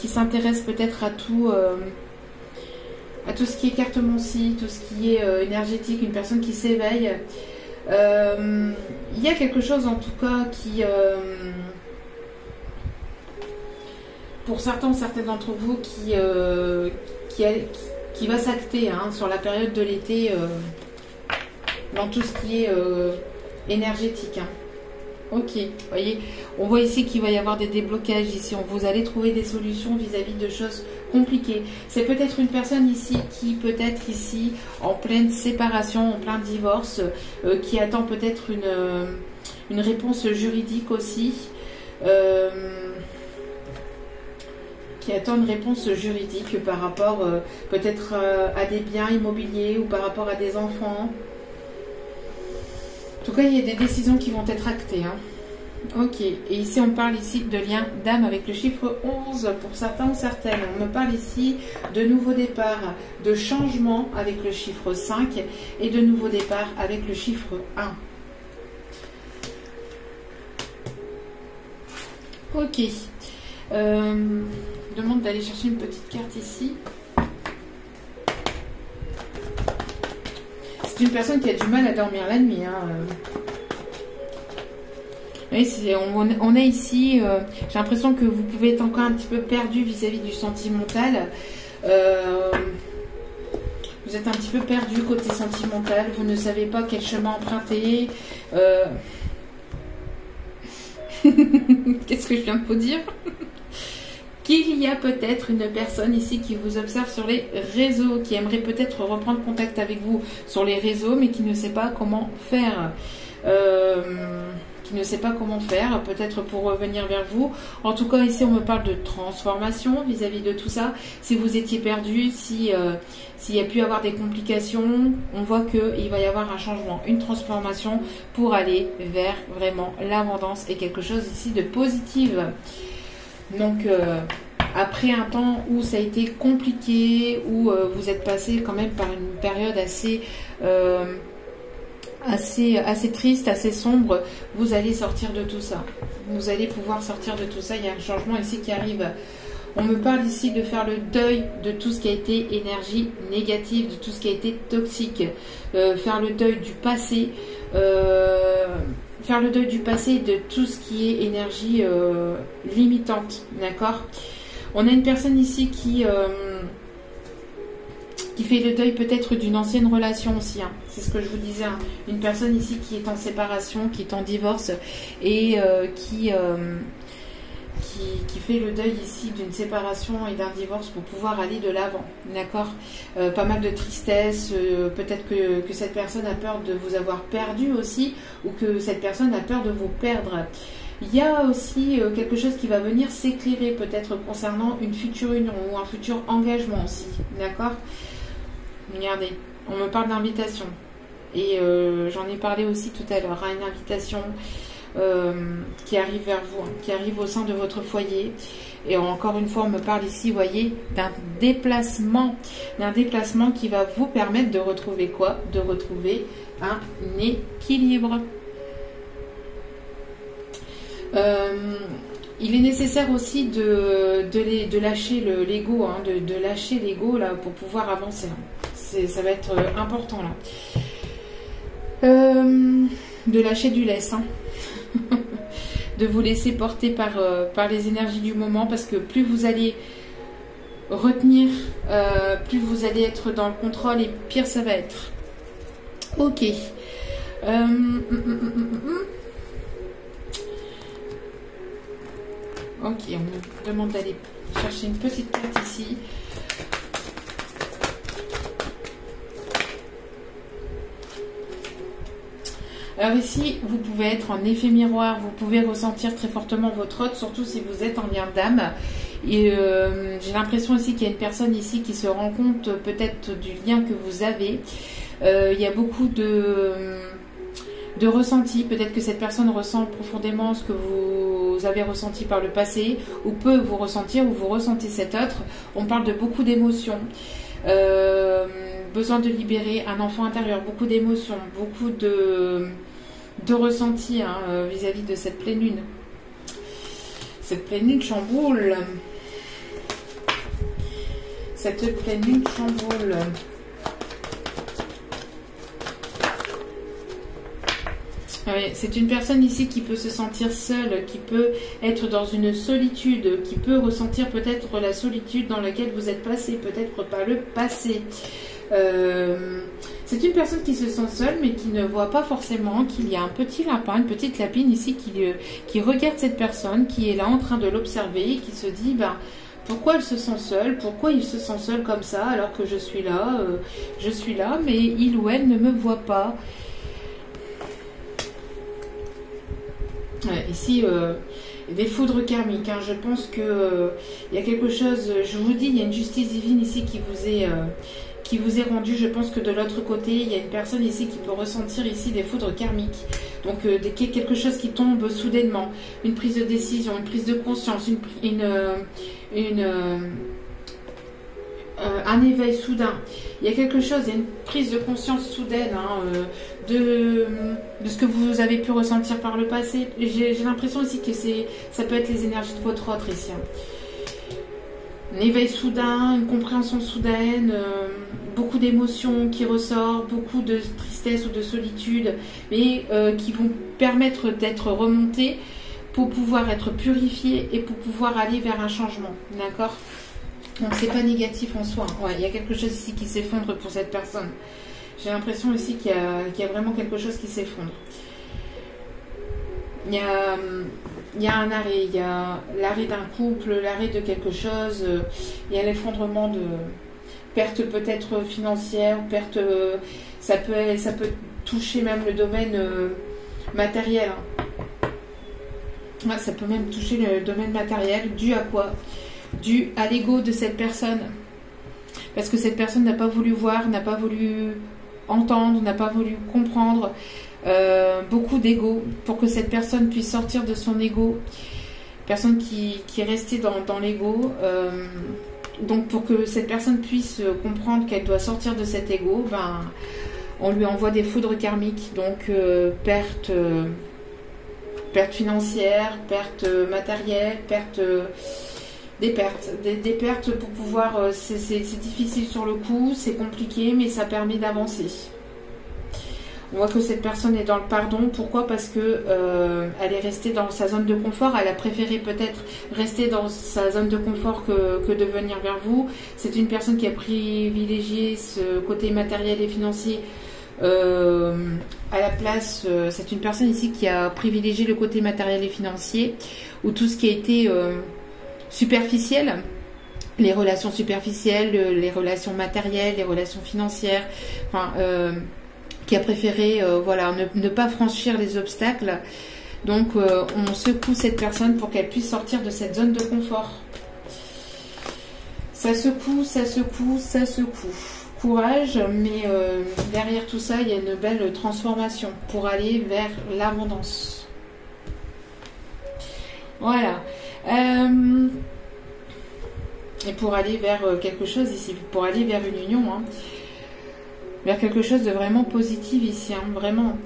A: s'intéresse peut-être à tout ce qui est cartomancie, tout ce qui est énergétique, une personne qui s'éveille. Il y a quelque chose en tout cas pour certaines d'entre vous qui va s'acter sur la période de l'été dans tout ce qui est énergétique. Ok, voyez, on voit ici qu'il va y avoir des déblocages ici. Vous allez trouver des solutions vis-à-vis de choses compliquées. C'est peut-être une personne ici qui peut être ici en pleine séparation, en plein divorce, qui attend peut-être une réponse juridique aussi. Qui attend une réponse juridique par rapport peut-être à des biens immobiliers ou par rapport à des enfants. En tout cas, il y a des décisions qui vont être actées. Ok, et ici on parle ici de lien d'âme avec le chiffre 11 pour certains ou certaines. On me parle ici de nouveau départ, de changement avec le chiffre 5 et de nouveau départ avec le chiffre 1. Ok. Je demande d'aller chercher une petite carte ici. C'est une personne qui a du mal à dormir la nuit. Oui, on est ici, j'ai l'impression que vous pouvez être encore un petit peu perdu vis-à-vis du sentimental. Vous êtes un petit peu perdu côté sentimental, vous ne savez pas quel chemin emprunter. Qu'est-ce que je viens de vous dire? Qu'il y a peut-être une personne ici qui vous observe sur les réseaux, qui aimerait peut-être reprendre contact avec vous sur les réseaux, mais qui ne sait pas comment faire. Peut-être pour revenir vers vous. En tout cas, ici, on me parle de transformation vis-à-vis de tout ça. Si vous étiez perdu, s'il y a pu avoir des complications, on voit qu'il va y avoir un changement, une transformation pour aller vers vraiment l'abondance et quelque chose ici de positif. Donc, après un temps où ça a été compliqué, où vous êtes passé quand même par une période assez triste, assez sombre, vous allez sortir de tout ça. Vous allez pouvoir sortir de tout ça. Il y a un changement ici qui arrive. On me parle ici de faire le deuil de tout ce qui a été énergie négative, de tout ce qui a été toxique. Faire le deuil du passé. Faire le deuil du passé, de tout ce qui est énergie limitante. D'accord? On a une personne ici qui fait le deuil peut-être d'une ancienne relation aussi. Hein. C'est ce que je vous disais. Hein. Une personne ici qui est en séparation, qui est en divorce et qui fait le deuil ici d'une séparation et d'un divorce pour pouvoir aller de l'avant. D'accord? Pas mal de tristesse. Peut-être que cette personne a peur de vous avoir perdu aussi, ou que cette personne a peur de vous perdre. Il y a aussi quelque chose qui va venir s'éclairer peut-être concernant une future union ou un futur engagement aussi. D'accord? Regardez, on me parle d'invitation. Et j'en ai parlé aussi tout à l'heure. Hein, une invitation qui arrive vers vous, hein, qui arrive au sein de votre foyer. Et encore une fois, on me parle ici, vous voyez, d'un déplacement qui va vous permettre de retrouver quoi? De retrouver un équilibre. Il est nécessaire aussi de lâcher l'ego, hein, de lâcher l'ego là pour pouvoir avancer. Hein. Ça va être important là. De lâcher du lest, hein. De vous laisser porter par les énergies du moment, parce que plus vous allez retenir, plus vous allez être dans le contrôle et pire ça va être. Ok. Ok, on me demande d'aller chercher une petite carte ici. Alors ici, vous pouvez être en effet miroir, vous pouvez ressentir très fortement votre hôte, surtout si vous êtes en lien d'âme. Et j'ai l'impression aussi qu'il y a une personne ici qui se rend compte peut-être du lien que vous avez. Il y a beaucoup de ressenti. Peut-être que cette personne ressent profondément ce que vous avez ressenti par le passé, ou peut vous ressentir, ou vous ressentez cet autre. On parle de beaucoup d'émotions. Besoin de libérer un enfant intérieur, beaucoup d'émotions, beaucoup de ressentis hein, vis-à-vis de cette pleine lune. Cette pleine lune chamboule. Cette pleine lune chamboule. Oui, c'est une personne ici qui peut se sentir seule, qui peut être dans une solitude, qui peut ressentir peut-être la solitude dans laquelle vous êtes passé, peut-être par le passé. C'est une personne qui se sent seule, mais qui ne voit pas forcément qu'il y a un petit lapin, une petite lapine ici qui regarde cette personne, qui est là en train de l'observer et qui se dit, ben, pourquoi elle se sent seule, pourquoi il se sent seul comme ça alors que je suis là, mais il ou elle ne me voit pas. Ici, des foudres karmiques. Hein. Je pense que il y a quelque chose. Je vous dis, il y a une justice divine ici qui vous est rendue. Je pense que de l'autre côté, il y a une personne ici qui peut ressentir ici des foudres karmiques. Donc quelque chose qui tombe soudainement, une prise de décision, une prise de conscience, un éveil soudain. Il y a quelque chose, il y a une prise de conscience soudaine hein, de ce que vous avez pu ressentir par le passé. J'ai l'impression aussi que ça peut être les énergies de votre autre ici. Hein. un éveil soudain, une compréhension soudaine, beaucoup d'émotions qui ressortent, beaucoup de tristesse ou de solitude, mais qui vont permettre d'être remontées pour pouvoir être purifiées et pour pouvoir aller vers un changement. D'accord? Donc c'est pas négatif en soi. Ouais, il y a quelque chose ici qui s'effondre pour cette personne. J'ai l'impression aussi qu'il y a vraiment quelque chose qui s'effondre. Il y a un arrêt, il y a l'arrêt d'un couple, l'arrêt de quelque chose, il y a l'effondrement de perte peut-être financière, perte, ça peut toucher même le domaine matériel. Ouais, ça peut même toucher le domaine matériel, dû à quoi? Dû à l'ego de cette personne. Parce que cette personne n'a pas voulu voir, n'a pas voulu entendre, n'a pas voulu comprendre. Beaucoup d'ego pour que cette personne puisse sortir de son ego. Personne qui est restée dans l'ego. Donc pour que cette personne puisse comprendre qu'elle doit sortir de cet ego, ben, on lui envoie des foudres karmiques. Donc perte financière, perte matérielle, des pertes pour pouvoir... c'est difficile sur le coup, c'est compliqué, mais ça permet d'avancer. On voit que cette personne est dans le pardon. Pourquoi? Parce que elle est restée dans sa zone de confort. Elle a préféré peut-être rester dans sa zone de confort que de venir vers vous. C'est une personne qui a privilégié ce côté matériel et financier à la place. C'est une personne ici qui a privilégié le côté matériel et financier, ou tout ce qui a été superficiel. Les relations superficielles, les relations matérielles, les relations financières. Enfin... qui a préféré voilà, ne pas franchir les obstacles. Donc on secoue cette personne pour qu'elle puisse sortir de cette zone de confort. Ça secoue, ça secoue, ça secoue. Courage, mais derrière tout ça, il y a une belle transformation pour aller vers l'abondance. Voilà. Et pour aller vers quelque chose ici, pour aller vers une union, hein. Vers quelque chose de vraiment positif ici, hein, vraiment.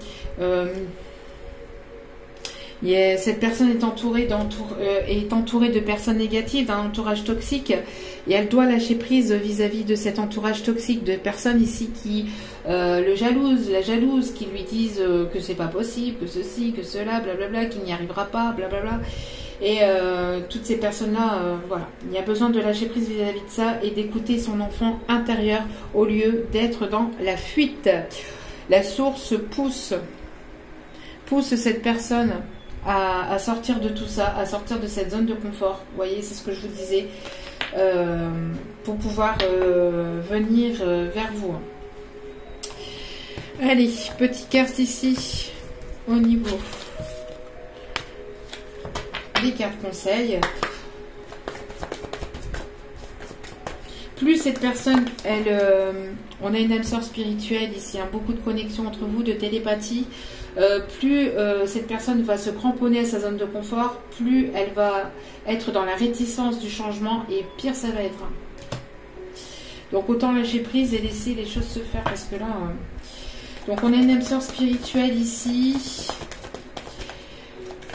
A: Cette personne est entourée de personnes négatives, d'un entourage toxique, et elle doit lâcher prise vis-à-vis de cet entourage toxique, de personnes ici qui la jalouse, qui lui disent que c'est pas possible, que ceci, que cela, blablabla, qu'il n'y arrivera pas, blablabla. Et toutes ces personnes-là, voilà, il y a besoin de lâcher prise vis-à-vis de ça et d'écouter son enfant intérieur au lieu d'être dans la fuite. La source pousse cette personne à sortir de tout ça, à sortir de cette zone de confort. Vous voyez, c'est ce que je vous disais, pour pouvoir venir vers vous. Allez, petite carte ici, au niveau des cartes conseils. Plus cette personne, on a une âme sœur spirituelle ici, hein, beaucoup de connexions entre vous, de télépathie. Plus cette personne va se cramponner à sa zone de confort, plus elle va être dans la réticence du changement, et pire ça va être. Donc autant lâcher prise et laisser les choses se faire, parce que là... Donc on a une âme sœur spirituelle ici.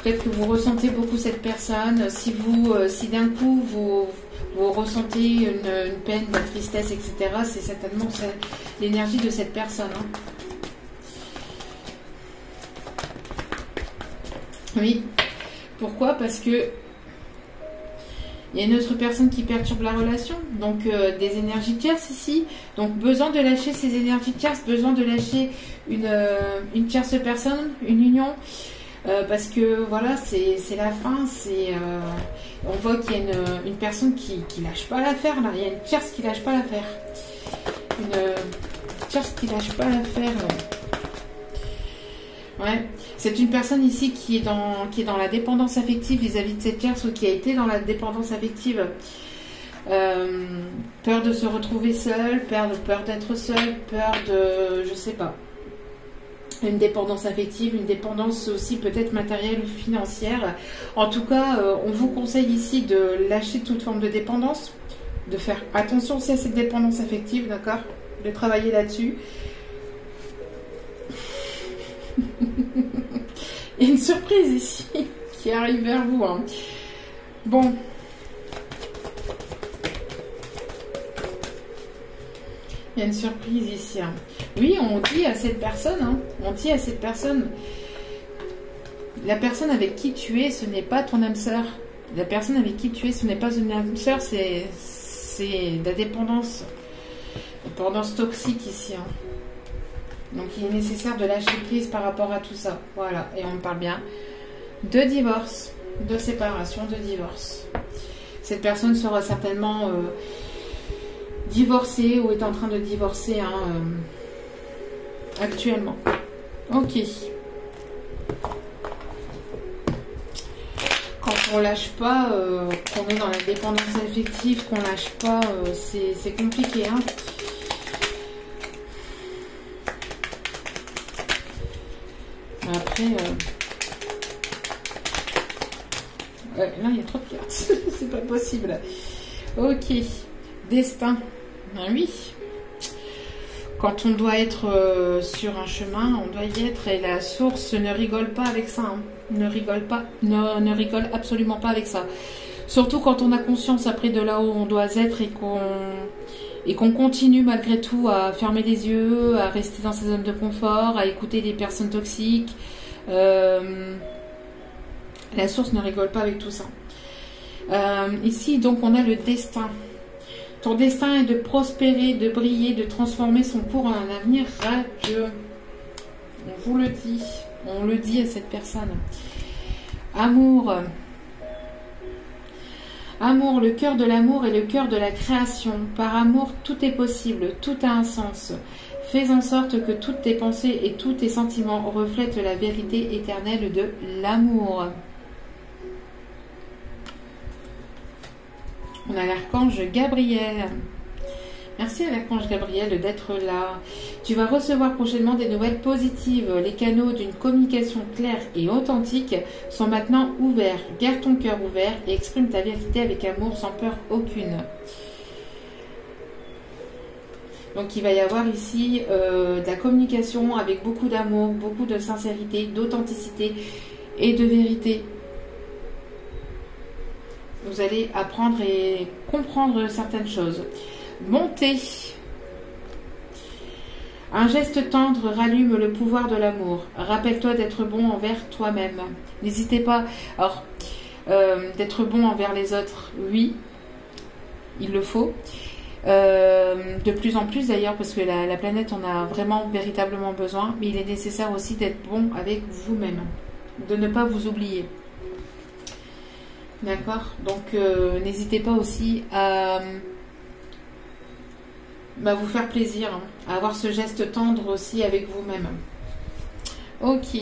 A: Peut-être que vous ressentez beaucoup cette personne. Si d'un coup vous ressentez une peine, de la tristesse, etc., c'est certainement l'énergie de cette personne. Hein. Oui. Pourquoi? Parce que il y a une autre personne qui perturbe la relation. Donc des énergies tierces ici. Donc besoin de lâcher ces énergies tierces, besoin de lâcher une tierce personne, une union. Parce que voilà, c'est la fin, on voit qu'il y a une personne qui lâche pas l'affaire là, il y a une tierce qui lâche pas l'affaire. Une tierce qui lâche pas l'affaire. Ouais, c'est une personne ici qui est dans la dépendance affective vis-à-vis de cette tierce, ou qui a été dans la dépendance affective. Peur de se retrouver seule, peur d'être seule, peur de, je sais pas. Une dépendance affective, une dépendance aussi peut-être matérielle ou financière. En tout cas, on vous conseille ici de lâcher toute forme de dépendance, de faire attention aussi à cette dépendance affective, d'accord? De travailler là-dessus. Il y a une surprise ici qui arrive vers vous. Hein. Bon. y a une surprise ici. Hein. Oui, on dit à cette personne, hein, on dit à cette personne, la personne avec qui tu es, ce n'est pas ton âme sœur. La personne avec qui tu es, ce n'est pas une âme sœur, c'est de la dépendance toxique ici. Hein. Donc il est nécessaire de lâcher prise par rapport à tout ça. Voilà, et on parle bien de divorce, de séparation, de divorce. Cette personne sera certainement divorcée ou est en train de divorcer hein, actuellement. Ok. Quand on lâche pas, qu'on est dans la dépendance affective, qu'on lâche pas, c'est compliqué. Hein. Après, là il y a trop de cartes, c'est pas possible. Ok, destin. Ben oui. Quand on doit être sur un chemin, on doit y être et la source ne rigole pas avec ça. Hein. Ne rigole pas, ne rigole absolument pas avec ça. Surtout quand on a conscience après de là où on doit être et qu'on continue malgré tout à fermer les yeux, à rester dans sa zone de confort, à écouter des personnes toxiques. La source ne rigole pas avec tout ça. Ici, donc, on a le destin. Ton destin est de prospérer, de briller, de transformer son cours en un avenir radieux. On vous le dit. On le dit à cette personne. Amour. Amour, le cœur de l'amour est le cœur de la création. Par amour, tout est possible, tout a un sens. Fais en sorte que toutes tes pensées et tous tes sentiments reflètent la vérité éternelle de l'amour. On a l'archange Gabriel. Merci à l'archange Gabriel d'être là. Tu vas recevoir prochainement des nouvelles positives. Les canaux d'une communication claire et authentique sont maintenant ouverts. Garde ton cœur ouvert et exprime ta vérité avec amour sans peur aucune. Donc il va y avoir ici de la communication avec beaucoup d'amour, beaucoup de sincérité, d'authenticité et de vérité. Vous allez apprendre et comprendre certaines choses. Montez. Un geste tendre rallume le pouvoir de l'amour. Rappelle-toi d'être bon envers toi-même. N'hésitez pas. Alors, d'être bon envers les autres, oui, il le faut. De plus en plus d'ailleurs, parce que la planète en a vraiment véritablement besoin, mais il est nécessaire aussi d'être bon avec vous-même. De ne pas vous oublier. D'accord? Donc, n'hésitez pas aussi à vous faire plaisir, hein, à avoir ce geste tendre aussi avec vous-même. Ok.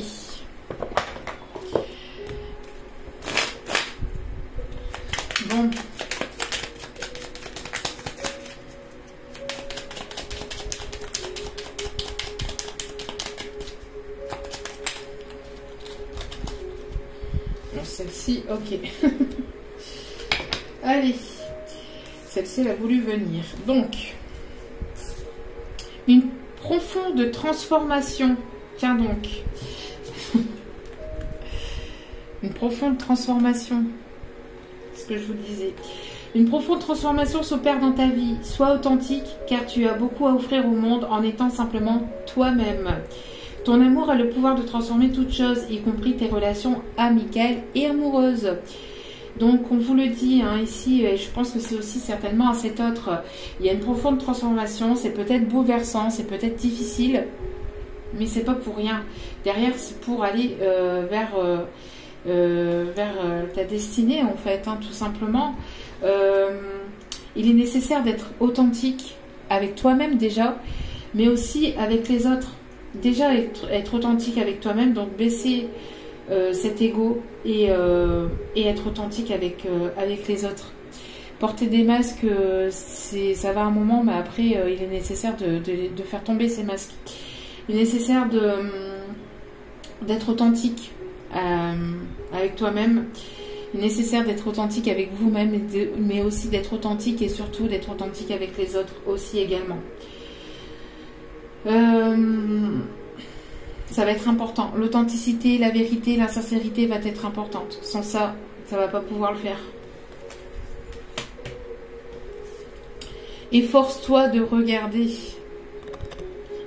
A: Bon. Bon, celle-ci, ok. Allez. Celle-ci, elle a voulu venir. Donc, une profonde transformation. Tiens donc. Une profonde transformation. C'est ce que je vous disais. Une profonde transformation s'opère dans ta vie. Sois authentique, car tu as beaucoup à offrir au monde en étant simplement toi-même. Ton amour a le pouvoir de transformer toute chose, y compris tes relations amicales et amoureuses. Donc, on vous le dit hein, ici, et je pense que c'est aussi certainement à cet autre. Il y a une profonde transformation, c'est peut-être bouleversant, c'est peut-être difficile, mais c'est pas pour rien. Derrière, c'est pour aller vers ta destinée, en fait, hein, tout simplement. Il est nécessaire d'être authentique avec toi-même déjà, mais aussi avec les autres. Déjà, être authentique avec toi-même, donc baisser cet ego et être authentique avec les autres. Porter des masques, ça va un moment, mais après, il est nécessaire de faire tomber ces masques. Il est nécessaire d'être authentique avec toi-même. Il est nécessaire d'être authentique avec vous-même, mais aussi d'être authentique et surtout d'être authentique avec les autres aussi également. Ça va être important. L'authenticité, la vérité, la sincérité va être importante. Sans ça, ça va pas pouvoir le faire. Efforce-toi de regarder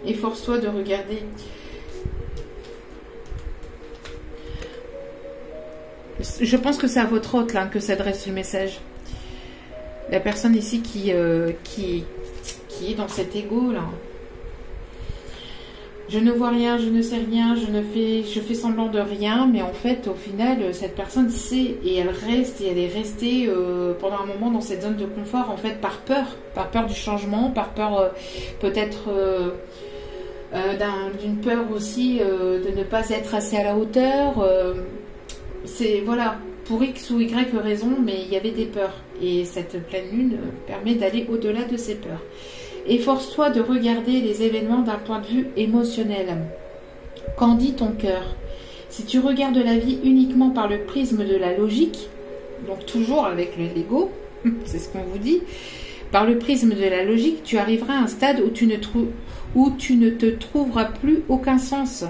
A: Efforce-toi de regarder. Je pense que c'est à votre hôte là que s'adresse le message. La personne ici qui est dans cet ego là. Je ne vois rien, je ne sais rien, je fais semblant de rien, mais en fait, au final, cette personne sait et elle est restée pendant un moment dans cette zone de confort, en fait, par peur du changement, par peur peut-être d'une peur aussi de ne pas être assez à la hauteur. C'est voilà, pour X ou Y raison, mais il y avait des peurs et cette pleine lune permet d'aller au-delà de ces peurs. Efforce-toi de regarder les événements d'un point de vue émotionnel. Qu'en dit ton cœur? Si tu regardes la vie uniquement par le prisme de la logique, donc toujours avec l'ego, c'est ce qu'on vous dit, par le prisme de la logique, tu arriveras à un stade où tu ne te trouveras plus aucun sens.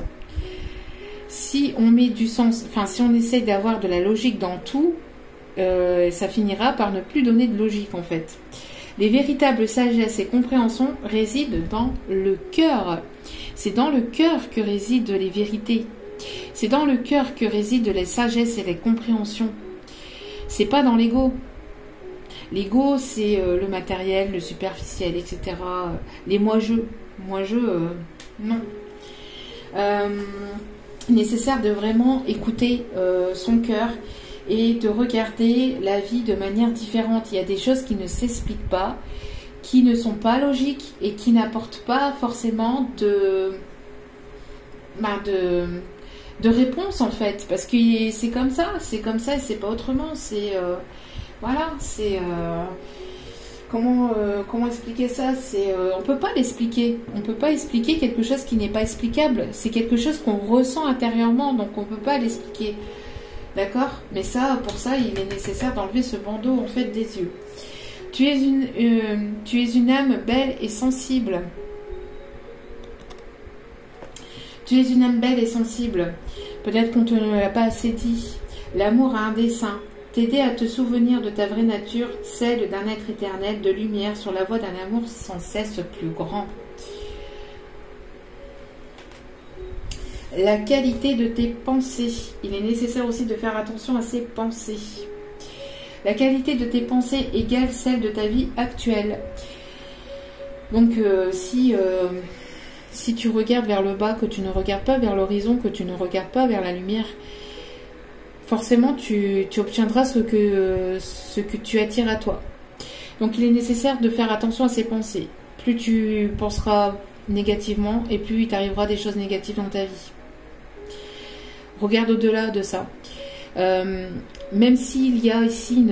A: Si on met du sens, enfin si on essaye d'avoir de la logique dans tout, ça finira par ne plus donner de logique en fait. Les véritables sagesses et compréhensions résident dans le cœur. C'est dans le cœur que résident les vérités. C'est dans le cœur que résident les sagesses et les compréhensions. C'est pas dans l'ego. L'ego, c'est le matériel, le superficiel, etc. Les moi-je. Moi-je, non. Nécessaire de vraiment écouter son cœur et de regarder la vie de manière différente. Il y a des choses qui ne s'expliquent pas, qui ne sont pas logiques et qui n'apportent pas forcément de réponse en fait, parce que c'est comme ça et c'est pas autrement. C'est voilà, c'est comment expliquer ça? On peut pas l'expliquer. On peut pas expliquer quelque chose qui n'est pas explicable. C'est quelque chose qu'on ressent intérieurement, donc on peut pas l'expliquer. D'accord? Mais ça, pour ça, il est nécessaire d'enlever ce bandeau en fait des yeux. Tu es une âme belle et sensible. Tu es une âme belle et sensible. Peut-être qu'on ne te l'a pas assez dit. L'amour a un dessein. T'aider à te souvenir de ta vraie nature, celle d'un être éternel, de lumière, sur la voie d'un amour sans cesse plus grand. La qualité de tes pensées. Il est nécessaire aussi de faire attention à ses pensées. La qualité de tes pensées égale celle de ta vie actuelle. Donc si tu regardes vers le bas, que tu ne regardes pas vers l'horizon, que tu ne regardes pas vers la lumière, forcément tu obtiendras ce que tu attires à toi. Donc il est nécessaire de faire attention à ses pensées. Plus tu penseras négativement et plus il t'arrivera des choses négatives dans ta vie. Regarde au-delà de ça. Même s'il y a ici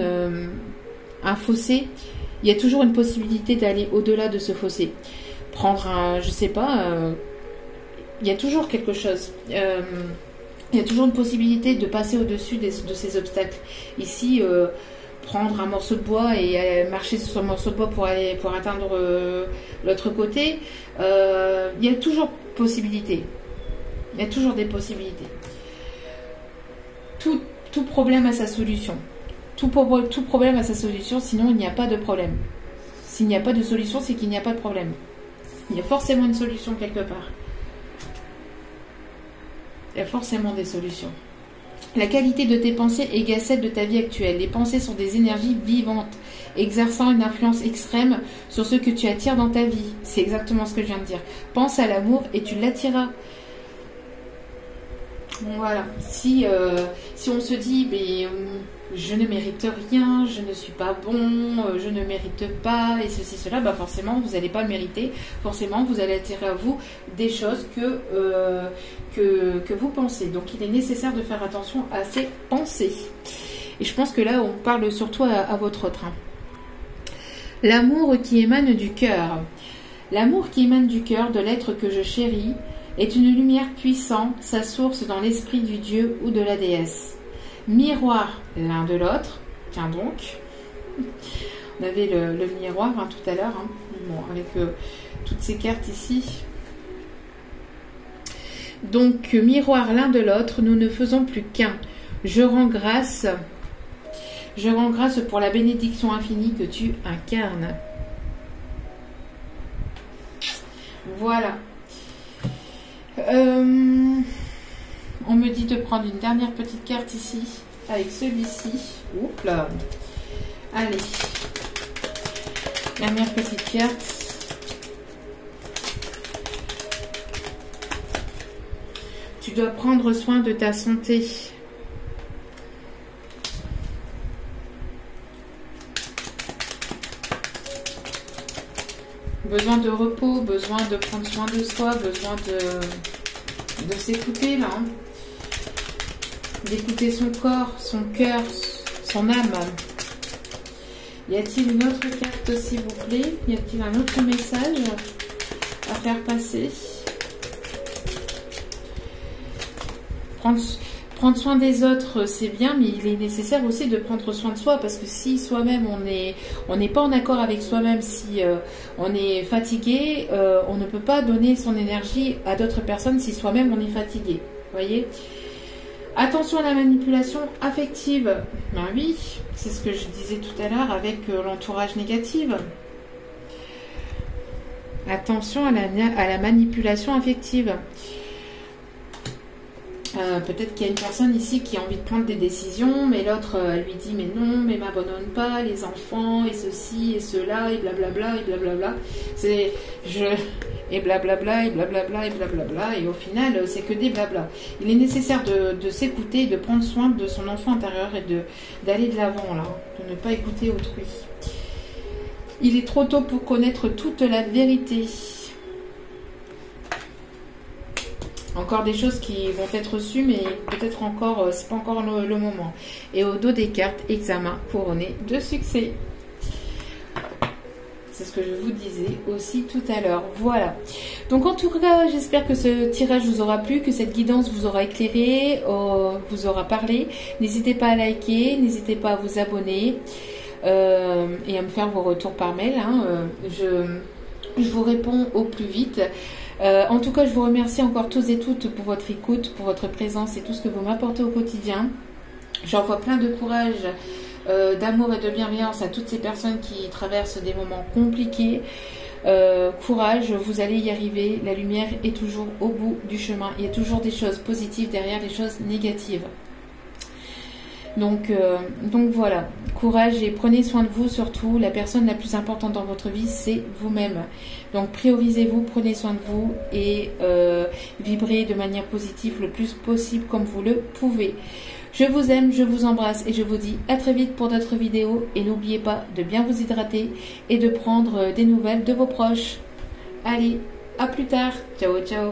A: un fossé, il y a toujours une possibilité d'aller au-delà de ce fossé. Prendre je sais pas, il y a toujours quelque chose. Il y a toujours une possibilité de passer au-dessus de ces obstacles. Ici, prendre un morceau de bois et marcher sur ce morceau de bois pour atteindre l'autre côté, il y a toujours possibilité. Il y a toujours des possibilités. Tout problème a sa solution. Tout problème a sa solution, sinon il n'y a pas de problème. S'il n'y a pas de solution, c'est qu'il n'y a pas de problème. Il y a forcément une solution quelque part. Il y a forcément des solutions. La qualité de tes pensées égale celle de ta vie actuelle. Les pensées sont des énergies vivantes, exerçant une influence extrême sur ce que tu attires dans ta vie. C'est exactement ce que je viens de dire. Pense à l'amour et tu l'attireras. Voilà. Si on se dit, mais je ne mérite rien, je ne suis pas bon, je ne mérite pas, et ceci, cela, bah forcément, vous n'allez pas le mériter. Forcément, vous allez attirer à vous des choses que vous pensez. Donc, il est nécessaire de faire attention à ces pensées. Et je pense que là, on parle surtout à votre autre. L'amour qui émane du cœur. L'amour qui émane du cœur de l'être que je chéris est une lumière puissante, sa source dans l'esprit du Dieu ou de la déesse. Miroir l'un de l'autre. Tiens donc. On avait le miroir tout à l'heure. Bon, avec toutes ces cartes ici. Donc, miroir l'un de l'autre, nous ne faisons plus qu'un. Je rends grâce pour la bénédiction infinie que tu incarnes. Voilà. On me dit de prendre une dernière petite carte ici, avec celui-ci. Oups là. Allez. Dernière petite carte. Tu dois prendre soin de ta santé. Besoin de repos, besoin de prendre soin de soi, besoin de s'écouter là. Hein. D'écouter son corps, son cœur, son âme. Y a-t-il une autre carte s'il vous plaît? Y a-t-il un autre message à faire passer? Prendre soin des autres, c'est bien, mais il est nécessaire aussi de prendre soin de soi, parce que si soi-même on n'est pas en accord avec soi-même, si on est fatigué, on ne peut pas donner son énergie à d'autres personnes si soi-même on est fatigué. Voyez? Attention à la manipulation affective. Ben oui, c'est ce que je disais tout à l'heure avec l'entourage négatif. Attention à la manipulation affective. Peut-être qu'il y a une personne ici qui a envie de prendre des décisions, mais l'autre lui dit mais non, mais m'abandonne pas, les enfants, et ceci, et cela, et blablabla, et blablabla. Et blablabla, et blablabla, et blablabla, et au final, c'est que des blabla. Il est nécessaire de s'écouter, de prendre soin de son enfant intérieur et d'aller de l'avant, là, de ne pas écouter autrui. Il est trop tôt pour connaître toute la vérité. Encore des choses qui vont être reçues, mais peut-être encore, c'est pas encore le moment. Et au dos des cartes, examen couronné de succès. C'est ce que je vous disais aussi tout à l'heure. Voilà. Donc en tout cas, j'espère que ce tirage vous aura plu, que cette guidance vous aura éclairé, vous aura parlé. N'hésitez pas à liker, n'hésitez pas à vous abonner et à me faire vos retours par mail. Hein. Je vous réponds au plus vite. En tout cas, je vous remercie encore tous et toutes pour votre écoute, pour votre présence et tout ce que vous m'apportez au quotidien. J'envoie plein de courage, d'amour et de bienveillance à toutes ces personnes qui traversent des moments compliqués. Courage, vous allez y arriver. La lumière est toujours au bout du chemin. Il y a toujours des choses positives derrière les choses négatives. Donc voilà, courage et prenez soin de vous surtout. La personne la plus importante dans votre vie, c'est vous-même. Donc priorisez-vous, prenez soin de vous et vibrez de manière positive le plus possible comme vous le pouvez. Je vous aime, je vous embrasse et je vous dis à très vite pour d'autres vidéos. Et n'oubliez pas de bien vous hydrater et de prendre des nouvelles de vos proches. Allez, à plus tard. Ciao, ciao.